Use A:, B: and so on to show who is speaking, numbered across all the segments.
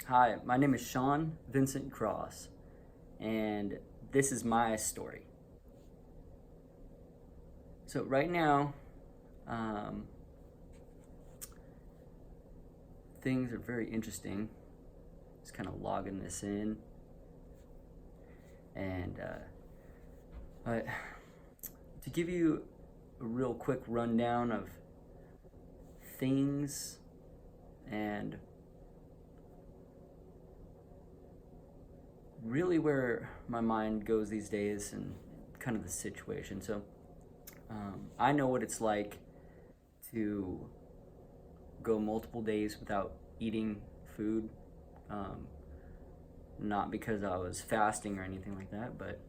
A: Hi, my name is Sean Vincent Cross, and this is my story. So, right now, um, things are very interesting. Just kind of logging this in, and but to give you a real quick rundown of things and really where my mind goes these days and kind of the situation. So, I know what it's like to go multiple days without eating food. Um, Not because I was fasting or anything like that, but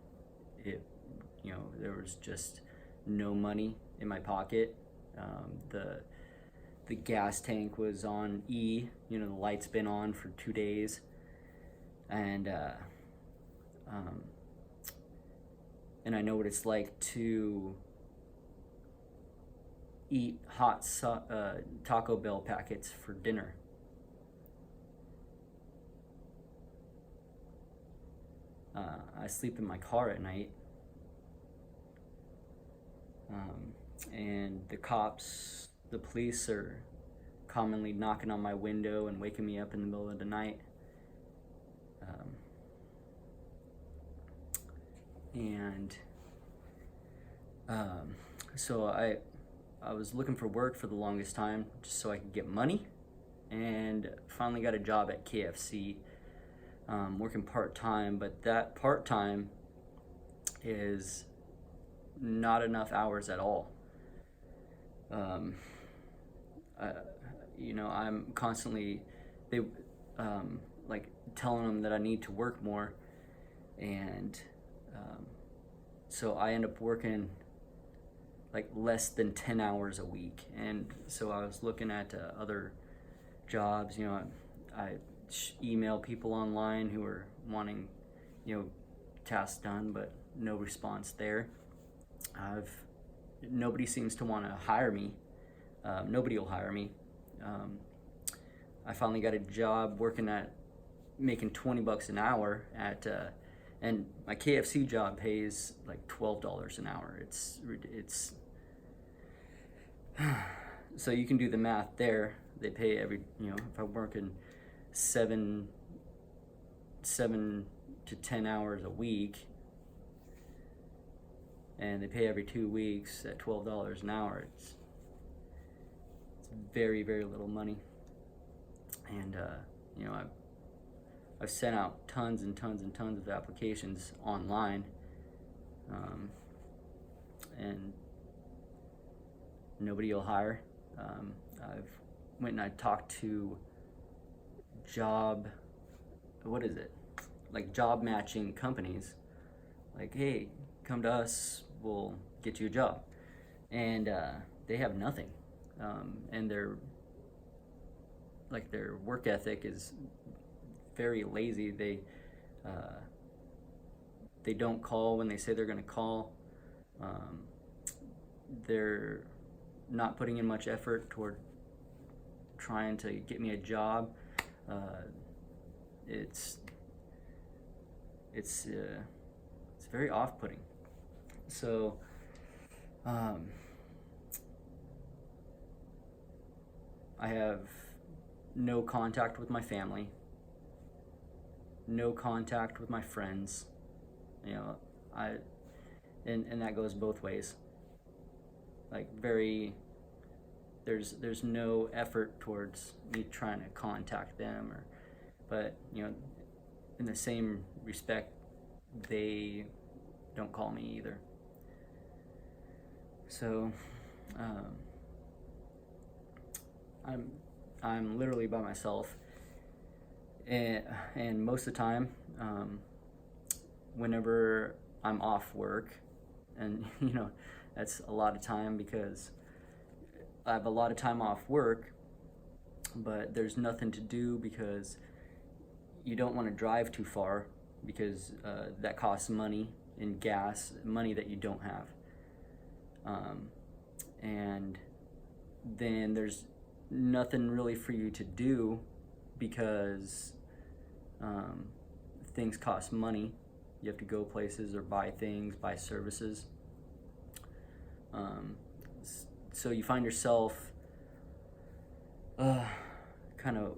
A: there was just no money in my pocket. The gas tank was on E. The light's been on for 2 days, and um, and I know what it's like to eat Taco Bell packets for dinner. I sleep in my car at night, and the police are commonly knocking on my window and waking me up in the middle of the night. Um, and so I was looking for work for the longest time just so I could get money, and finally got a job at KFC, working part-time, but that part-time is not enough hours at all. um, I, I'm constantly they like telling them that I need to work more, and um, so I end up working like less than 10 hours a week. And so I was looking at other jobs. I email people online who are wanting tasks done, but no response there. I've Nobody seems to want to hire me. Nobody will hire me. um, I finally got a job working at making $20 an hour and my KFC job pays like $12 an hour. It's so you can do the math there. They pay if I'm working seven to 10 hours a week, and they pay every 2 weeks at $12 an hour. It's very, very little money. And I've sent out tons and tons and tons of applications online, and nobody will hire. I've went and I talked to job, what is it? Like job matching companies. Like, hey, come to us, we'll get you a job. And they have nothing. And their work ethic is very lazy. They don't call when they say they're going to call. They're not putting in much effort toward trying to get me a job. It's it's very off-putting. So I have no contact with my family, no contact with my friends. You know, I and that goes both ways. Like there's no effort towards me trying to contact them, but in the same respect, they don't call me either. So I'm I'm literally by myself, and most of the time, whenever I'm off work, and that's a lot of time because I have a lot of time off work, but there's nothing to do because you don't want to drive too far because that costs money in gas, money that you don't have. And then there's nothing really for you to do because um, things cost money. You have to go places or buy things, buy services. Um, so you find yourself kind of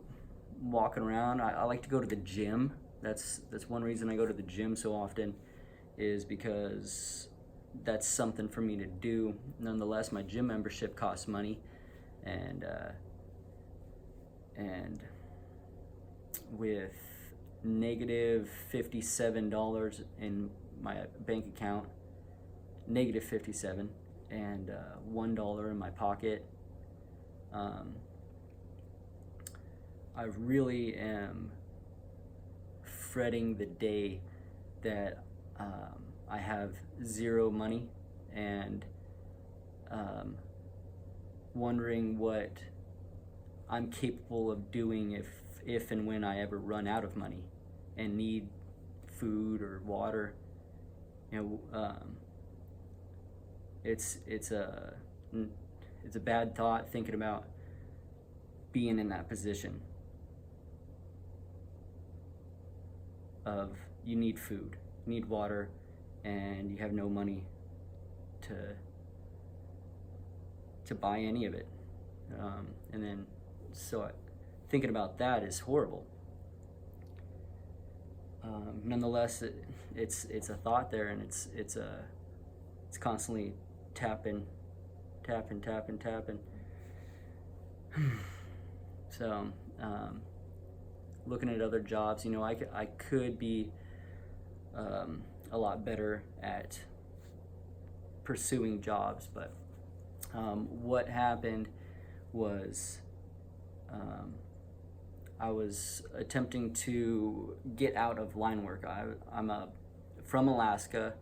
A: walking around. I like to go to the gym. That's one reason I go to the gym so often, is because that's something for me to do. Nonetheless, my gym membership costs money, and with negative $57 in my bank account, negative 57, and $1 in my pocket, I really am fretting the day that I have zero money, and wondering what I'm capable of doing if and when I ever run out of money and need food or water. It's a bad thought thinking about being in that position of you need food, you need water, and you have no money to buy any of it. And then thinking about that is horrible. Nonetheless, it's a thought there, and it's constantly tapping. So looking at other jobs, I could be a lot better at pursuing jobs, but what happened was I was attempting to get out of line work. I'm from Alaska,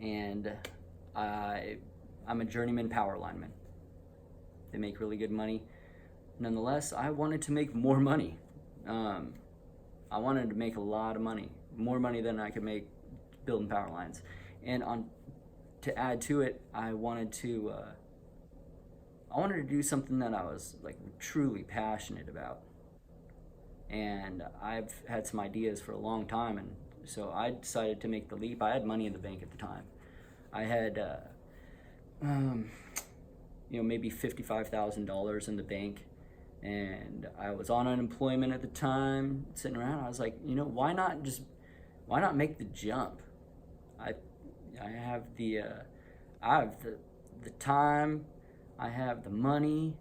A: and I'm a journeyman power lineman. They make really good money. Nonetheless, I wanted to make more money. I wanted to make a lot of money, more money than I could make building power lines. And to add to it, I wanted to do something that I was like truly passionate about. And I've had some ideas for a long time, and so I decided to make the leap. I had money in the bank at the time. I had maybe $55,000 in the bank, and I was on unemployment at the time, sitting around. I was like, why not make the jump? I have the time, I have the money,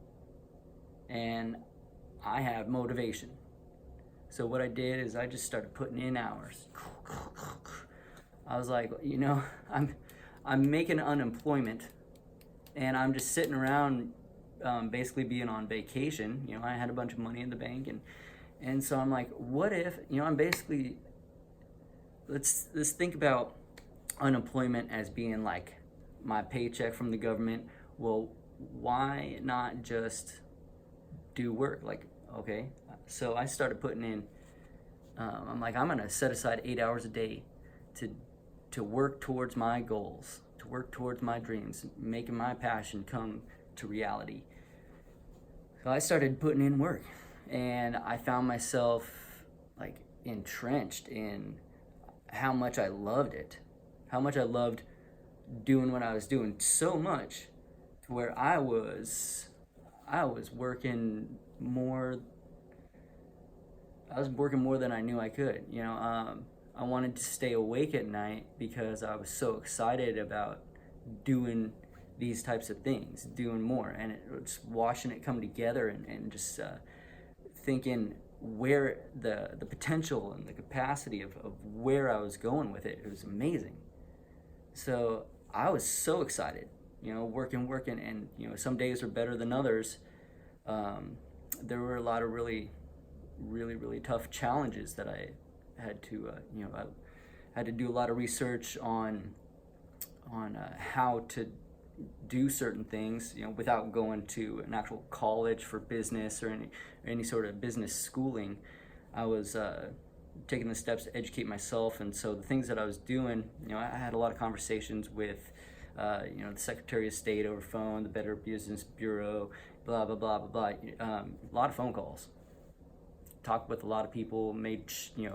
A: and I have motivation. So what I did is I just started putting in hours. I was like, I'm making unemployment, and I'm just sitting around, basically being on vacation. I had a bunch of money in the bank, and so I'm like, what if, I'm basically, let's think about unemployment as being like my paycheck from the government. Well, why not just do work? Like, okay, so I started putting in, I'm like, I'm gonna set aside 8 hours a day to work towards my goals, to work towards my dreams, making my passion come to reality. So I started putting in work, and I found myself like entrenched in how much I loved it, how much I loved doing what I was doing, so much to where I was working more. I was working more than I knew I could. I wanted to stay awake at night because I was so excited about doing these types of things, doing more, and it's watching it come together, and just thinking where the potential and the capacity of where I was going with it. It was amazing. So I was so excited, working, and some days were better than others. There were a lot of really tough challenges that I had to, I had to do a lot of research on how to do certain things, without going to an actual college for business or any sort of business schooling. I was taking the steps to educate myself, and so the things that I was doing, I had a lot of conversations with, the Secretary of State over phone, the Better Business Bureau, blah blah blah blah blah. A lot of phone calls. talked with a lot of people,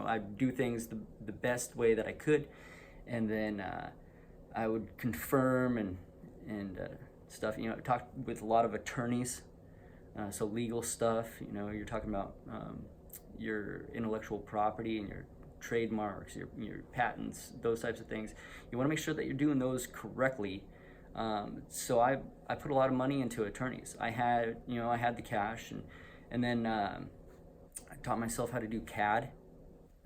A: I do things the best way that I could, and then I would confirm and stuff. Talked with a lot of attorneys, so legal stuff. You're talking about your intellectual property and your trademarks, your patents, those types of things. You want to make sure that you're doing those correctly. So I put a lot of money into attorneys. I had the cash, and then I taught myself how to do CAD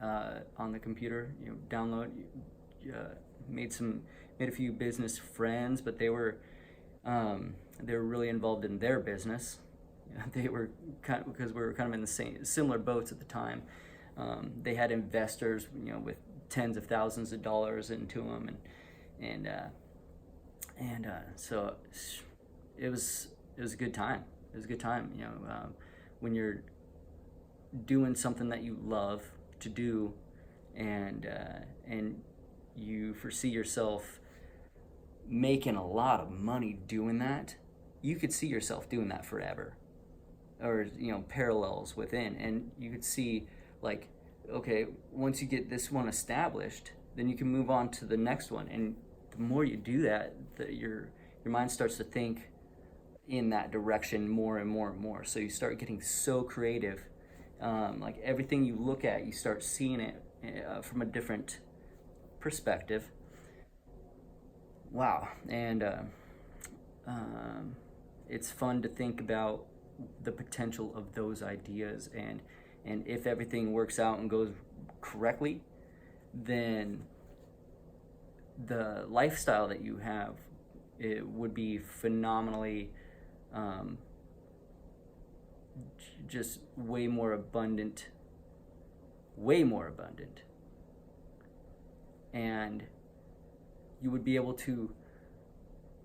A: on the computer. Download. Made a few business friends, but they were really involved in their business. They were because we were kind of in the similar boats at the time. They had investors, with tens of thousands of dollars into them, and so it was a good time. It was a good time, when you're doing something that you love to do, and you foresee yourself making a lot of money doing that. You could see yourself doing that forever, or parallels within, and you could see, like, okay, once you get this one established, then you can move on to the next one. And the more you do that, your mind starts to think in that direction more and more and more. So you start getting so creative. Like everything you look at, you start seeing it from a different perspective. Wow. And it's fun to think about the potential of those ideas, and if everything works out and goes correctly, then the lifestyle that you have, it would be phenomenally just way more abundant, and you would be able to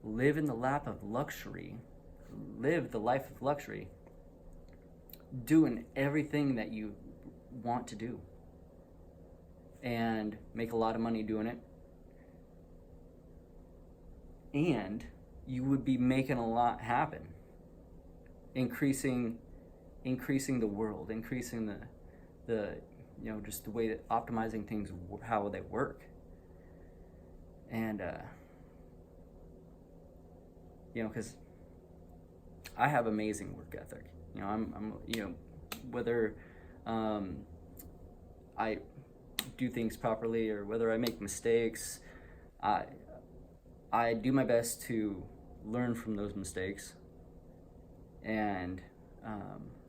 A: live in the lap of luxury, live the life of luxury, doing everything that you want to do, and make a lot of money doing it. And you would be making a lot happen, increasing the world, increasing the just the way that optimizing things, how they work. And because I have amazing work ethic. I'm whether I do things properly or whether I make mistakes, I do my best to learn from those mistakes, and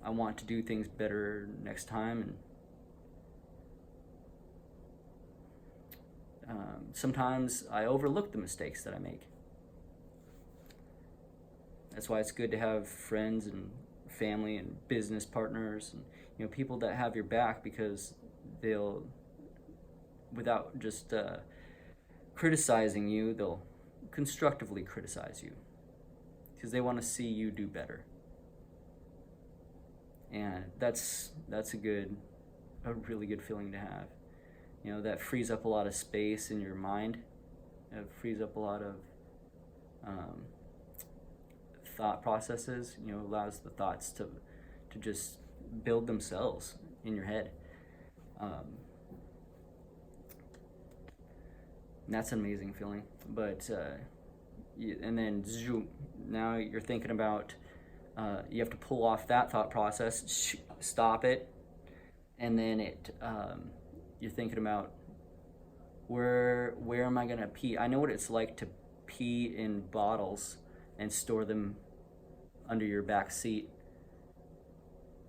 A: I want to do things better next time. And sometimes I overlook the mistakes that I make. That's why it's good to have friends and family and business partners and people that have your back, because they'll, without just criticizing you, they'll constructively criticize you, because they want to see you do better. And that's a really good feeling to have. That frees up a lot of space in your mind. It frees up a lot of thought processes. Allows the thoughts to just build themselves in your head. And that's an amazing feeling. But and then now you're thinking about, you have to pull off that thought process, stop it, and then you're thinking about, where am I gonna pee? I know what it's like to pee in bottles and store them under your back seat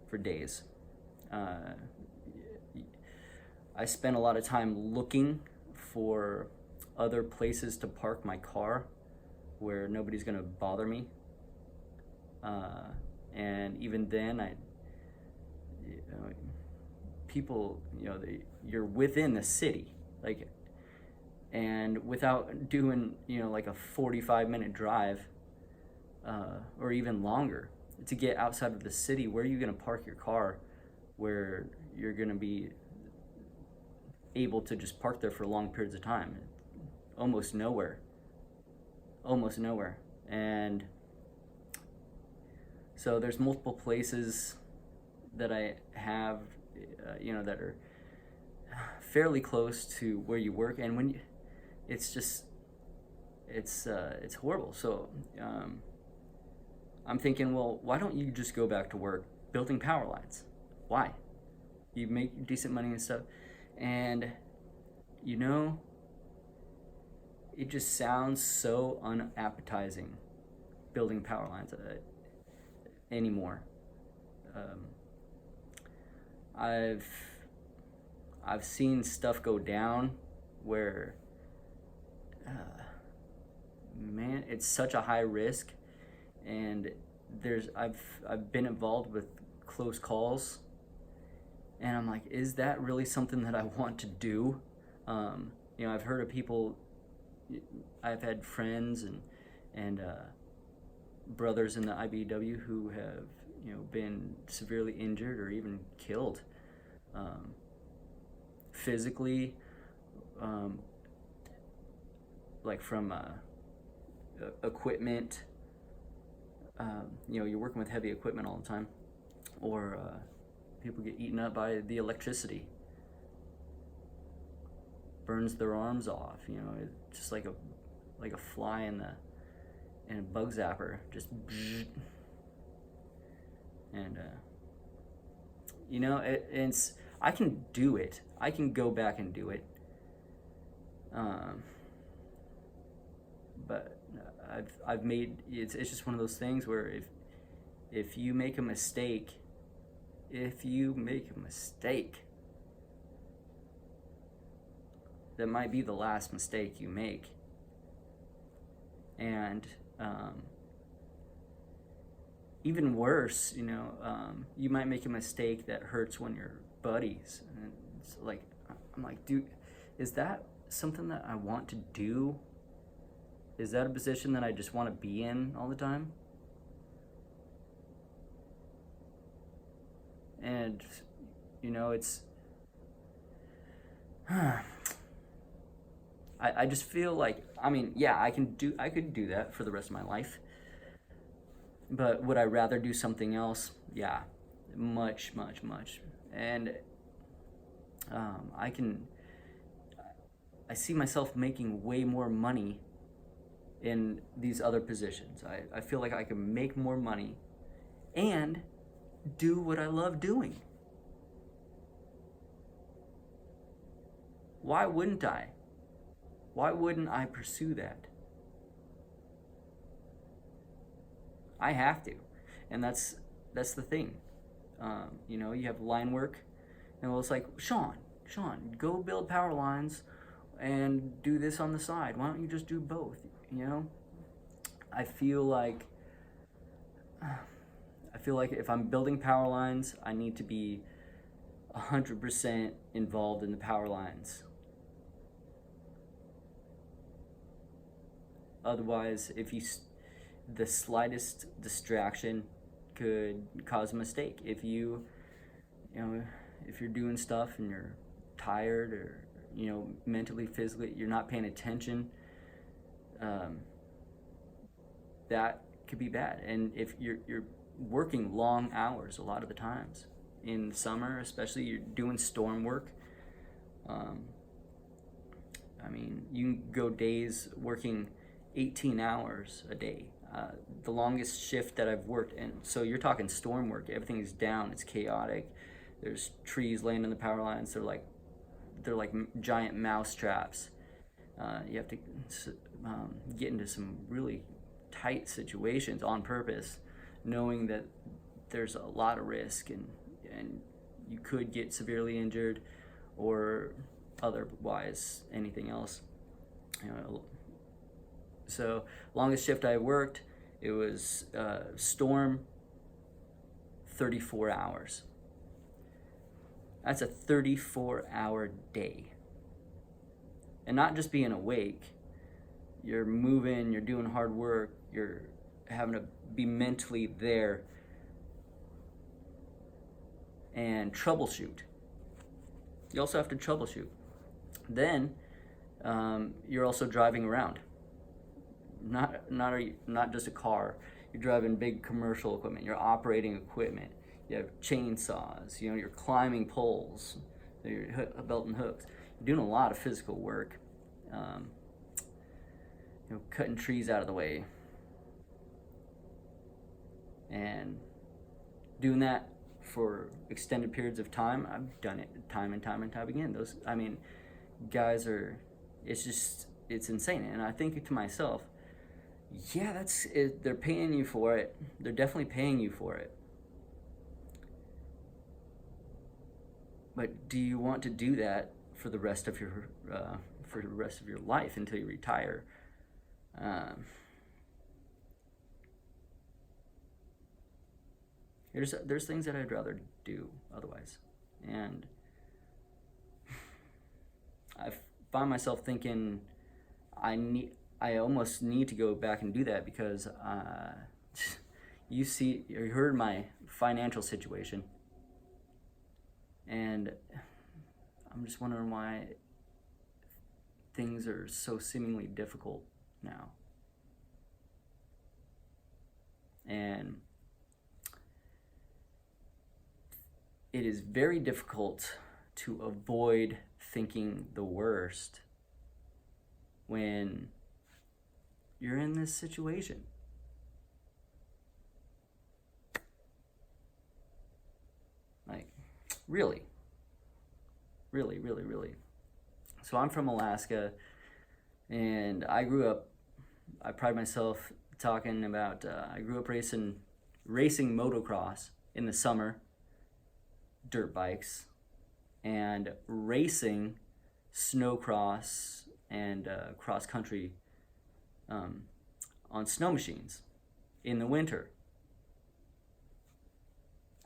A: for days. I spent a lot of time looking for other places to park my car where nobody's gonna bother me. And even then, people, you're within the city, like, and without doing, like a 45-minute drive, or even longer, to get outside of the city, where are you going to park your car where you're going to be able to just park there for long periods of time? Almost nowhere. And so there's multiple places that I have that are fairly close to where you work, and it's just it's horrible. So I'm thinking, well, why don't you just go back to work building power lines? Why? You make decent money and stuff, and it just sounds so unappetizing building power lines anymore. I've seen stuff go down where, man, it's such a high risk, and I've been involved with close calls, and I'm like, is that really something that I want to do? I've heard of people. I've had friends and brothers in the IBEW who have been severely injured or even killed, physically, like from equipment. You're working with heavy equipment all the time, or people get eaten up by the electricity. Burns their arms off, it's just like a fly in a bug zapper, just and it's I can do it. I can go back and do it, but I've made it's just one of those things where if you make a mistake, that might be the last mistake you make. And even worse, you might make a mistake that hurts when you're buddies. And it's like, I'm like, dude, is that something that I want to do? Is that a position that I just want to be in all the time? And, it's... I just feel like, I could do that for the rest of my life. But would I rather do something else? Yeah, much, much, much. And I see myself making way more money in these other positions. I feel like I can make more money and do what I love doing. Why wouldn't I? Why wouldn't I pursue that? I have to, and that's the thing. You have line work, and it's like, Sean, go build power lines, and do this on the side. Why don't you just do both? I feel like if I'm building power lines, I need to be 100% involved in the power lines. Otherwise, the slightest distraction could cause a mistake. If you're doing stuff and you're tired or mentally, physically, you're not paying attention, that could be bad. And if you're working long hours a lot of the times in summer, especially, you're doing storm work. You can go days working 18 hours a day. The longest shift that I've worked, and so you're talking storm work. Everything's down. It's chaotic. There's trees laying in the power lines. They're like giant mouse traps. You have to get into some really tight situations on purpose, knowing that there's a lot of risk and you could get severely injured or otherwise anything else. So longest shift I worked, it was storm, 34 hours. That's a 34-hour day. And not just being awake, you're moving, you're doing hard work, you're having to be mentally there and troubleshoot. You also have to troubleshoot. Then you're also driving around. Not just a car. You're driving big commercial equipment. You're operating equipment. you have chainsaws, you're climbing poles, you're belt and hooks. You're doing a lot of physical work, um, cutting trees out of the way, and doing that for extended periods of time. I've done it time and time and time again. Guys are, it's insane. And I think to myself, yeah, that's it. They're paying you for it. They're definitely paying you for it. But do you want to do that for the rest of your life until you retire? There's things that I'd rather do otherwise, and I find myself thinking I almost need to go back and do that because you heard my financial situation, and I'm just wondering why things are so seemingly difficult now. And it is very difficult to avoid thinking the worst when you're in this situation. Like, really. So I'm from Alaska, and I pride myself talking about, I grew up racing motocross in the summer, dirt bikes, and racing snowcross and cross country on snow machines in the winter.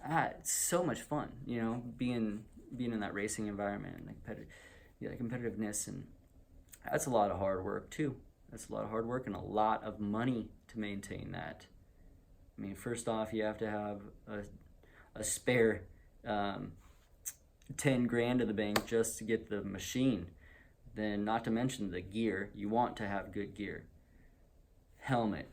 A: It's so much fun, being in that racing environment and the competitiveness, and that's a lot of hard work too. That's a lot of hard work and a lot of money to maintain that. I mean, first off, you have to have a spare 10 grand in the bank just to get the machine. Then, not to mention the gear. You want to have good gear: helmet,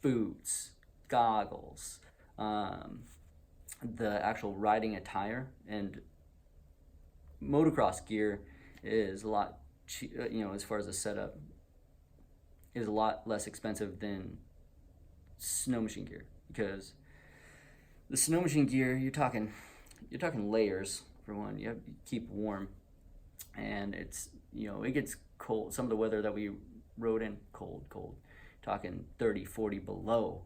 A: boots, goggles, the actual riding attire, and motocross gear is a lot as far as the setup, is a lot less expensive than snow machine gear, because the snow machine gear, you're talking layers for one. You have to keep warm, and it's it gets cold. Some of the weather that we rode in, cold, talking 30, 40 below,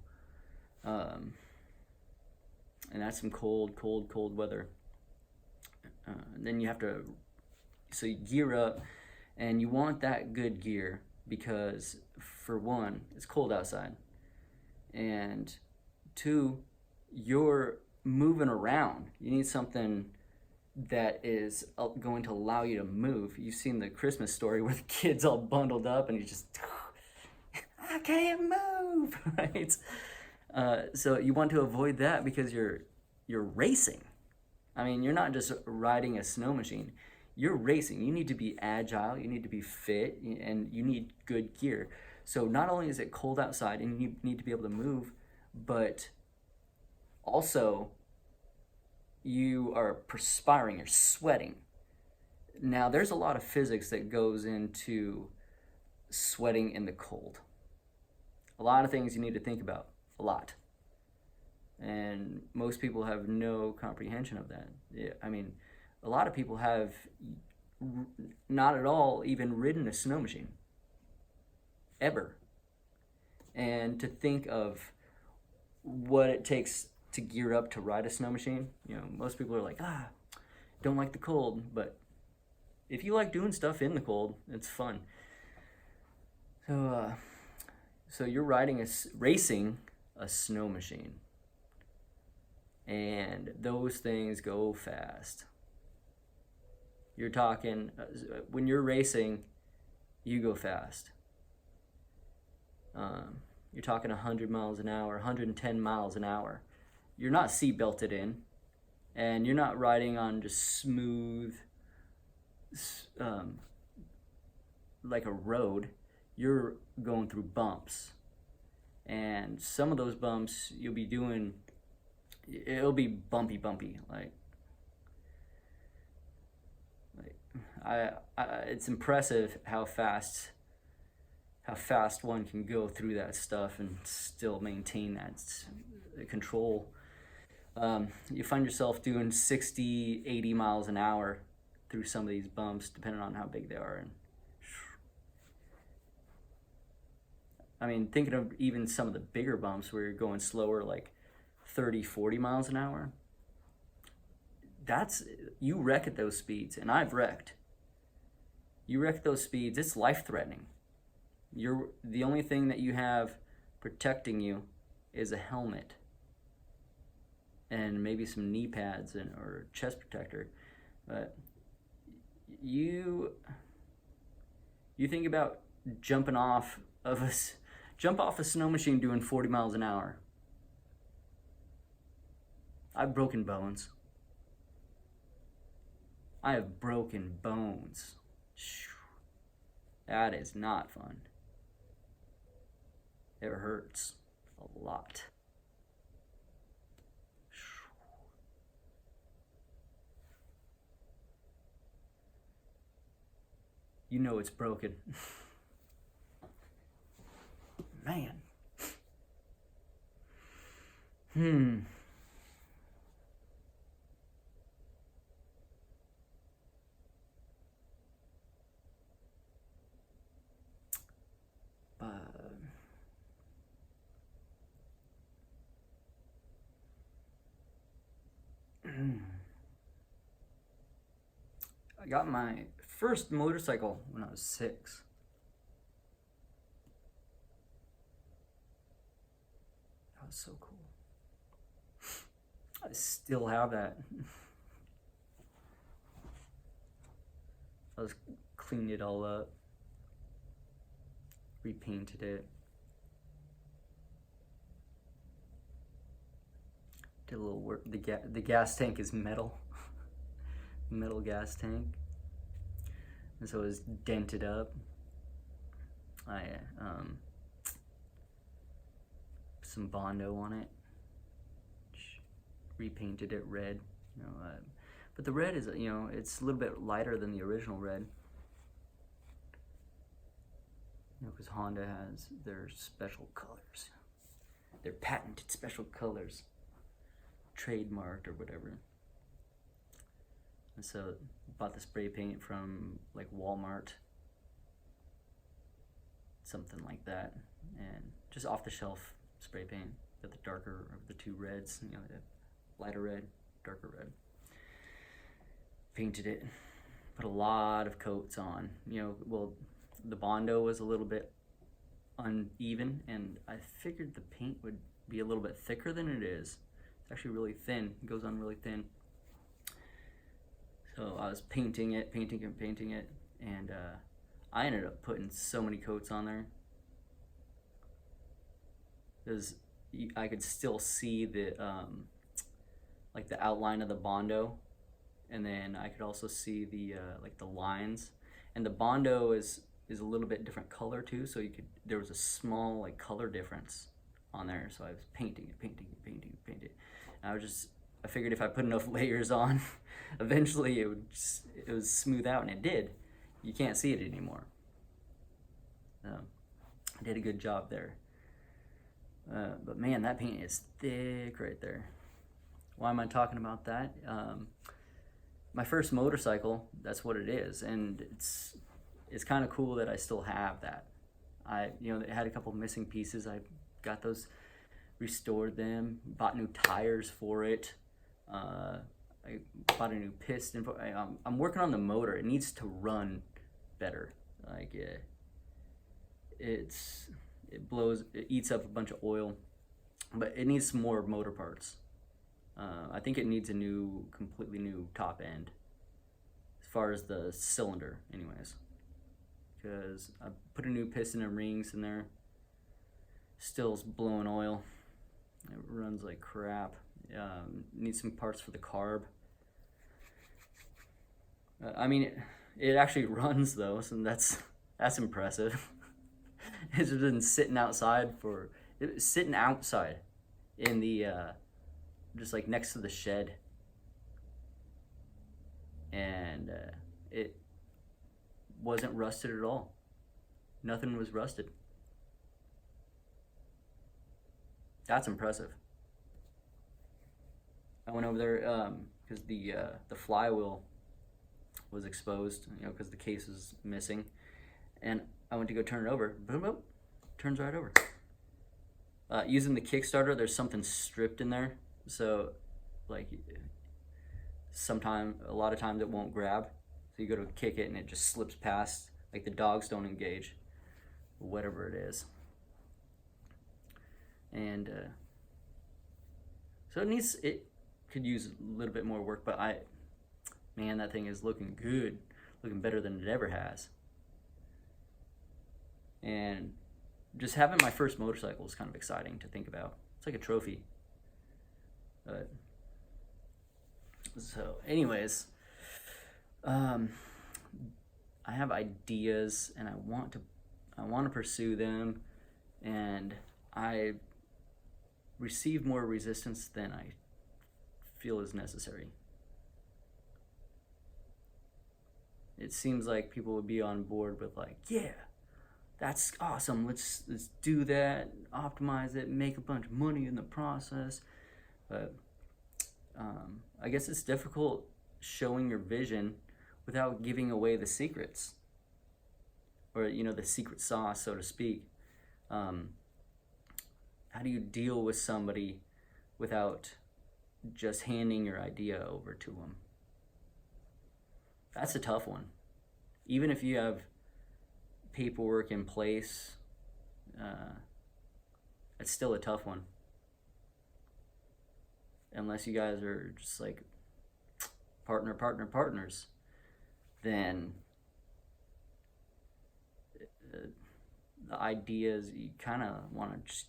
A: and that's some cold weather. Then you have to, so you gear up, and you want that good gear because, for one, it's cold outside, and two, you're moving around. You need something that is going to allow you to move. You've seen the Christmas Story where the kid's all bundled up and you just, I can't move, right? So you want to avoid that because you're racing. I mean, you're not just riding a snow machine. You're racing. You need to be agile, you need to be fit, and you need good gear. So not only is it cold outside and you need to be able to move, but also you are perspiring, you're sweating. Now, there's a lot of physics that goes into sweating in the cold. A lot of things you need to think about, a lot. And most people have no comprehension of that. I mean, a lot of people have not at all even ridden a snow machine, ever. And to think of what it takes to gear up to ride a snow machine, most people are like, don't like the cold. But if you like doing stuff in the cold, it's fun. So you're racing a snow machine, and those things go fast. You're talking, when you're racing, you go fast. You're talking 100 miles an hour, 110 miles an hour. You're not seat belted in, and you're not riding on just smooth, like a road. You're going through bumps, and some of those bumps you'll be doing it'll be bumpy, like it's impressive how fast one can go through that stuff and still maintain that control. You find yourself doing 60, 80 miles an hour through some of these bumps, depending on how big they are. And I mean, thinking of even some of the bigger bumps where you're going slower, like 30, 40 miles an hour. You wreck at those speeds, and I've wrecked. You wreck those speeds, it's life-threatening. The only thing that you have protecting you is a helmet and maybe some knee pads or chest protector. But you think about jump off a snow machine doing 40 miles an hour. I've broken bones. I have broken bones. That is not fun. It hurts a lot. You know it's broken. Man. I got my first motorcycle when I was 6. That was so cool. I still have that. I was cleaned it all up, repainted it, did a little work. The gas tank is metal. Metal gas tank, and so it was dented up. I some Bondo on it, repainted it red, but the red is, it's a little bit lighter than the original red, because Honda has their special colors, their patented special colors, trademarked or whatever. And so bought the spray paint from like Walmart, something like that, and just off the shelf spray paint. Got the darker of the two reds, the lighter red, darker red. Painted it, put a lot of coats on. The Bondo was a little bit uneven, and I figured the paint would be a little bit thicker than it is. It's actually really thin. It goes on really thin. So I was painting it, and I ended up putting so many coats on there because I could still see the outline of the Bondo, and then I could also see the the lines. And the Bondo is a little bit different color too, so there was a small color difference on there. So I was painting it. And I figured if I put enough layers on, eventually it would smooth out, and it did. You can't see it anymore. I did a good job there. But man, that paint is thick right there. Why am I talking about that? My first motorcycle, that's what it is, and it's kind of cool that I still have that. It had a couple missing pieces. I got those, restored them, bought new tires for it. I bought a new piston. I'm working on the motor. It needs to run better. It eats up a bunch of oil, but it needs some more motor parts. I think it needs a completely new top end, as far as the cylinder, anyways. Because I put a new piston and rings in there. Still's blowing oil. It runs like crap. Needs some parts for the carb. It actually runs though, so that's impressive. It's been sitting outside in the just like next to the shed, and it wasn't rusted at all. Nothing was rusted. That's impressive. I went over there because the flywheel was exposed, because the case was missing, and I went to go turn it over. Boom, boom, turns right over. Using the Kickstarter, there's something stripped in there, so like a lot of times it won't grab. So you go to kick it and it just slips past, like the dogs don't engage, or whatever it is. And so it could use a little bit more work, but man, that thing is looking good, looking better than it ever has. And just having my first motorcycle is kind of exciting to think about. It's like a trophy. But so anyways, I have ideas and I want to pursue them, and I receive more resistance than I feel is necessary. It seems like people would be on board with like, yeah, that's awesome, let's do that, optimize it, make a bunch of money in the process. But I guess it's difficult showing your vision without giving away the secrets, or the secret sauce, so to speak. How do you deal with somebody without just handing your idea over to them? That's a tough one. Even if you have paperwork in place, it's still a tough one. Unless you guys are just like partners, then the ideas, you kind of want to just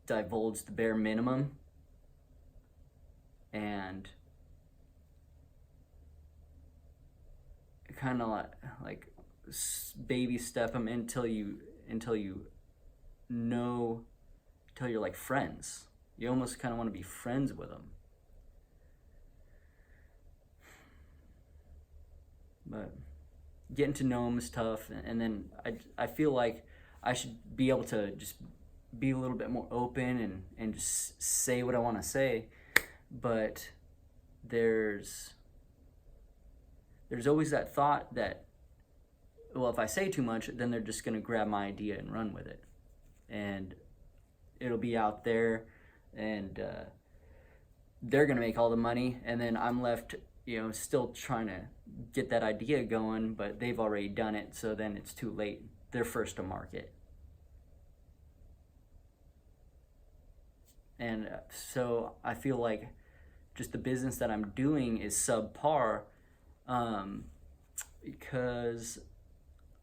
A: divulge the bare minimum and kind of like baby step them until you're like friends. You almost kind of want to be friends with them. But getting to know them is tough, and then I feel like I should be able to just be a little bit more open and just say what I want to say, but there's always that thought that, well, if I say too much, then they're just going to grab my idea and run with it, and it'll be out there, and they're going to make all the money, and then I'm left still trying to get that idea going, but they've already done it, so then it's too late. They're first to market. And so I feel like just the business that I'm doing is subpar, because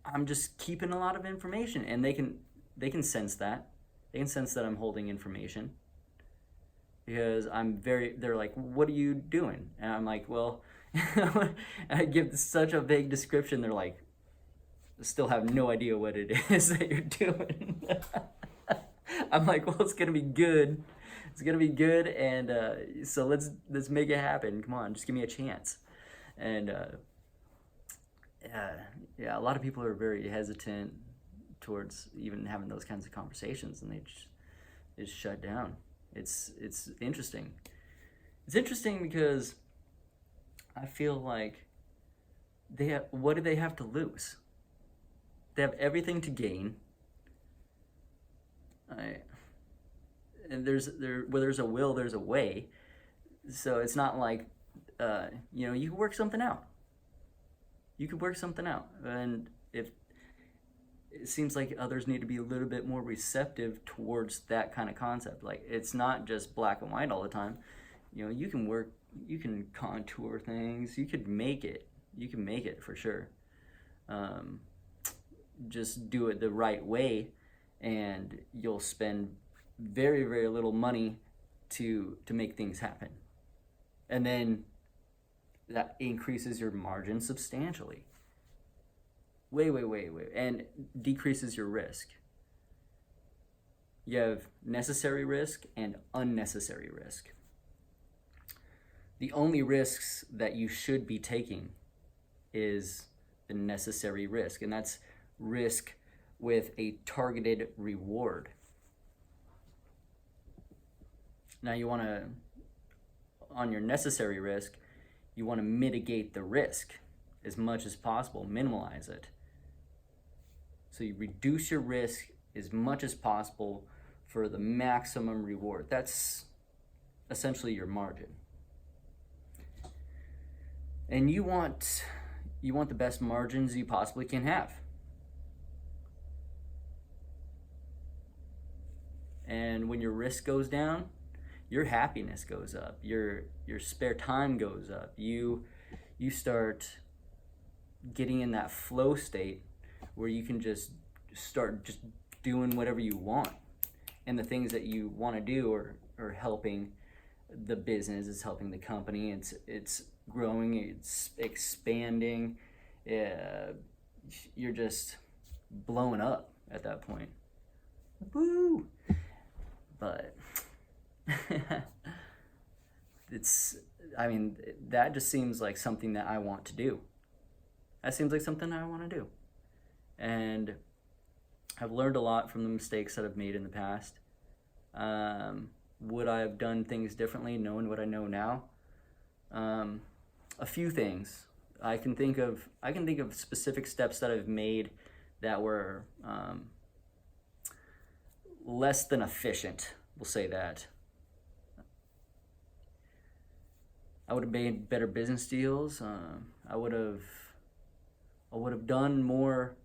A: I'm just keeping a lot of information, and they can sense that. They can sense that I'm holding information, because they're like, what are you doing? And I'm like, well, I give such a vague description, they're like, still have no idea what it is that you're doing. I'm like, well, it's gonna be good. It's gonna be good, and so let's make it happen. Come on, just give me a chance. And a lot of people are very hesitant towards even having those kinds of conversations, and they just shut down. It's interesting. It's interesting because I feel like what do they have to lose? They have everything to gain. And where there's a will, there's a way. So it's not like you can work something out. You could work something out, and if it seems like others need to be a little bit more receptive towards that kind of concept. Like, it's not just black and white all the time. You can contour things. You can make it for sure. Just do it the right way, and you'll spend very, very little money to make things happen. And then that increases your margin substantially. Way, and decreases your risk. You have necessary risk and unnecessary risk. The only risks that you should be taking is the necessary risk, and that's risk with a targeted reward. Now on your necessary risk, you want to mitigate the risk as much as possible, minimize it. So you reduce your risk as much as possible for the maximum reward. That's essentially your margin. And you want the best margins you possibly can have. And when your risk goes down, your happiness goes up. Your spare time goes up. You start getting in that flow state where you can just start just doing whatever you want. And the things that you want to do are helping the business, it's helping the company, it's growing, it's expanding. You're just blowing up at that point. Woo! But that just seems like something that I want to do. That seems like something I want to do. And I've learned a lot from the mistakes that I've made in the past. Would I have done things differently knowing what I know now? A few things. I can think of specific steps that I've made that were less than efficient. We'll say that. I would have made better business deals. I would have done more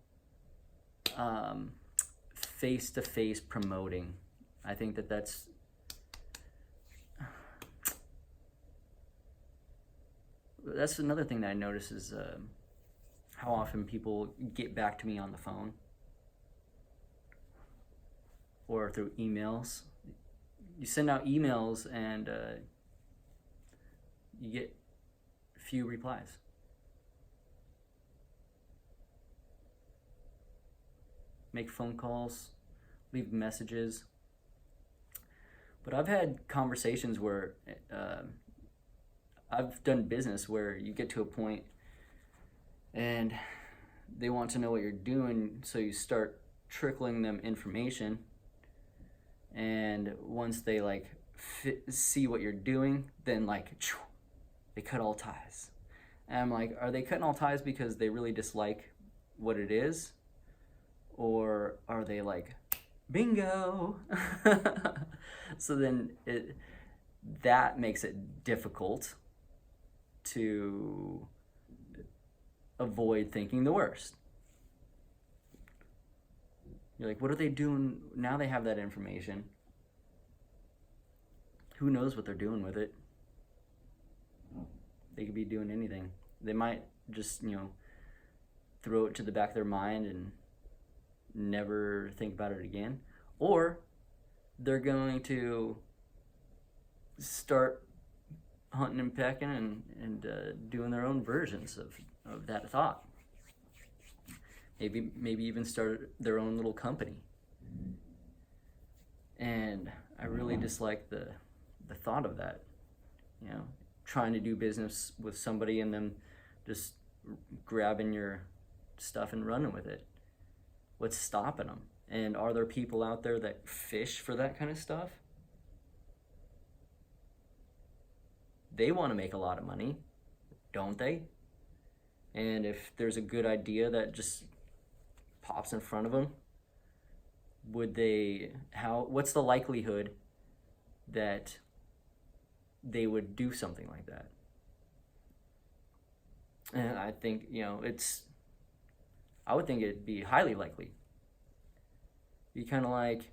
A: face-to-face promoting. I think that's another thing that I notice is how often people get back to me on the phone or through emails. You send out emails and you get few replies. Make phone calls, leave messages. But I've had conversations where I've done business where you get to a point and they want to know what you're doing, so you start trickling them information, and once they see what you're doing, then they cut all ties. And I'm like, are they cutting all ties because they really dislike what it is? Or are they like, bingo? So then that makes it difficult to avoid thinking the worst. You're like, what are they doing? Now they have that information. Who knows what they're doing with it? They could be doing anything. They might just, throw it to the back of their mind and never think about it again. Or they're going to start hunting and pecking and doing their own versions of that thought. Maybe even start their own little company. And I really dislike the thought of that. Trying to do business with somebody and them just grabbing your stuff and running with it. What's stopping them? And are there people out there that fish for that kind of stuff? They want to make a lot of money, don't they? And if there's a good idea that just pops in front of them, what's the likelihood that they would do something like that? And I think, I would think it'd be highly likely. Be kind of like,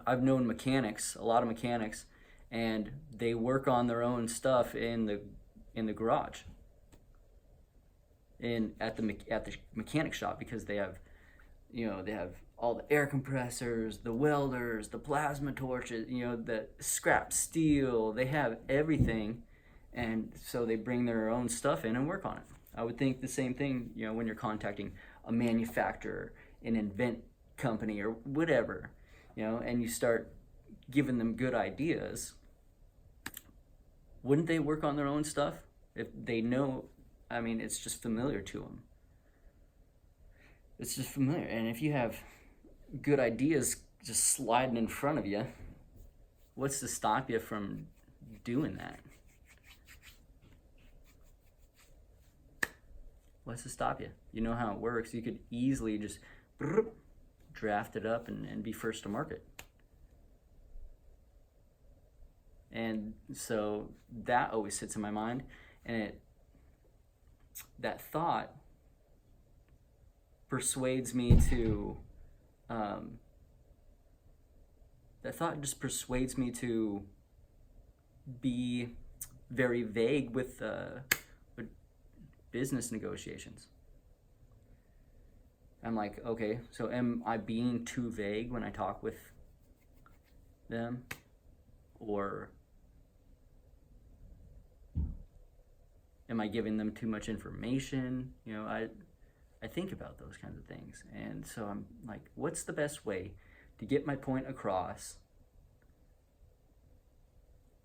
A: I've known a lot of mechanics, and they work on their own stuff in the garage, at the mechanic shop, because they have all the air compressors, the welders, the plasma torches, the scrap steel. They have everything, and so they bring their own stuff in and work on it. I would think the same thing, when you're contacting a manufacturer, an invent company, or whatever. and you start giving them good ideas, wouldn't they work on their own stuff if they know? I mean, it's just familiar to them. It's just familiar. And if you have good ideas just sliding in front of you, what's to stop you from doing that? What's to stop you? You know how it works. You could easily just draft it up and be first to market. And so that always sits in my mind, and that thought persuades me to be very vague with business negotiations. I'm like, okay, so am I being too vague when I talk with them? Or am I giving them too much information? I think about those kinds of things. And so I'm like, what's the best way to get my point across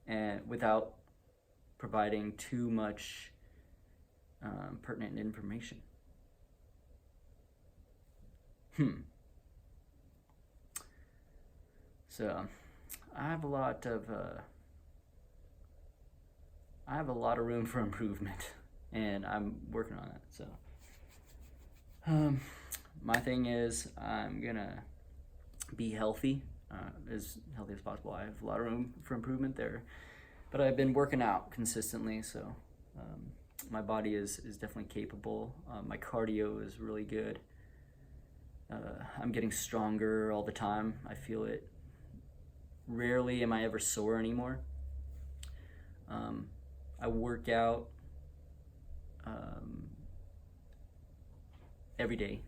A: and without providing too much pertinent information? So I have a lot of room for improvement, and I'm working on it. So my thing is, I'm gonna be healthy, as healthy as possible. I have a lot of room for improvement there, but I've been working out consistently, so my body is definitely capable. My cardio is really good. I'm getting stronger all the time. I feel it. Rarely am I ever sore anymore. I work out every day,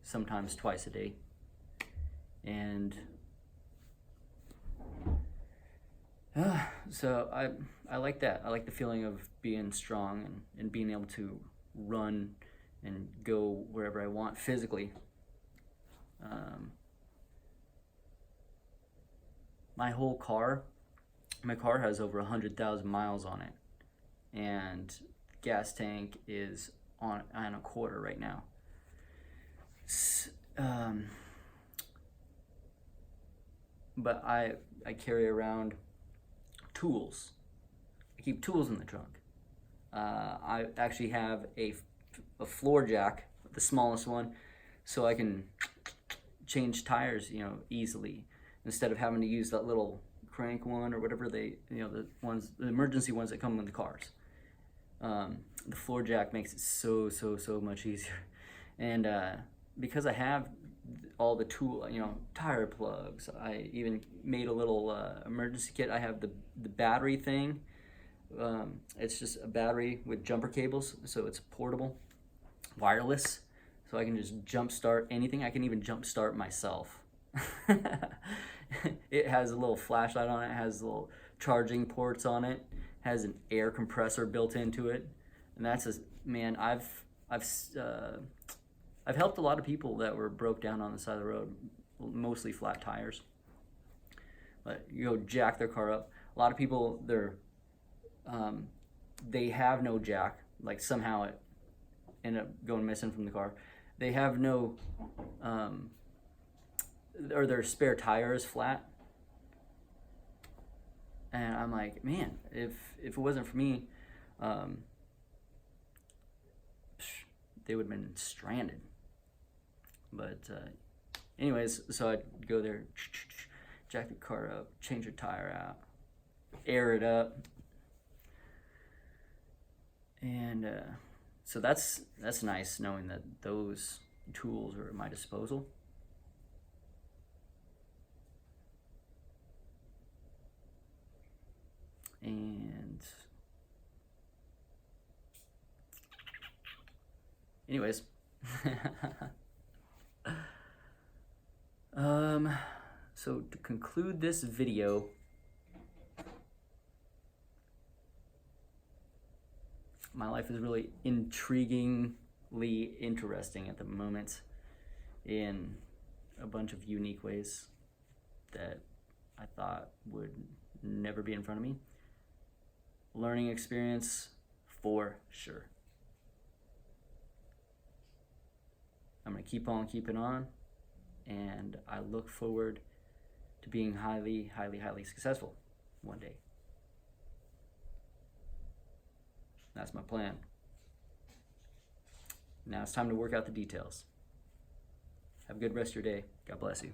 A: sometimes twice a day, and so I like that. I like the feeling of being strong and being able to run and go wherever I want physically. My car has over 100,000 miles on it, and gas tank is on a quarter right now. But I carry around tools. I keep tools in the trunk. I actually have a floor jack, the smallest one, so I can change tires, easily, instead of having to use that little crank one or whatever the emergency ones that come with the cars. The floor jack makes it so much easier, and because I have all the tire plugs, I even made a little emergency kit. I have the battery thing. It's just a battery with jumper cables, so it's portable, wireless, so I can just jump start anything. I can even jump start myself. It has a little flashlight on it, has little charging ports on it, has an air compressor built into it, and I've helped a lot of people that were broke down on the side of the road, mostly flat tires. But you go jack their car up. A lot of people, they have no jack, like somehow it ended up going missing from the car. They have no, or their spare tire is flat. And I'm like, man, if it wasn't for me, they would have been stranded. But anyways, so I'd go there, jack the car up, change the tire out, air it up, and so that's nice knowing that those tools are at my disposal. And anyways, so to conclude this video, my life is really intriguingly interesting at the moment in a bunch of unique ways. that I thought would never be in front of me. Learning experience for sure. I'm going to keep on keeping on, and I look forward to being highly, highly, highly successful one day. That's my plan. Now it's time to work out the details. Have a good rest of your day. God bless you.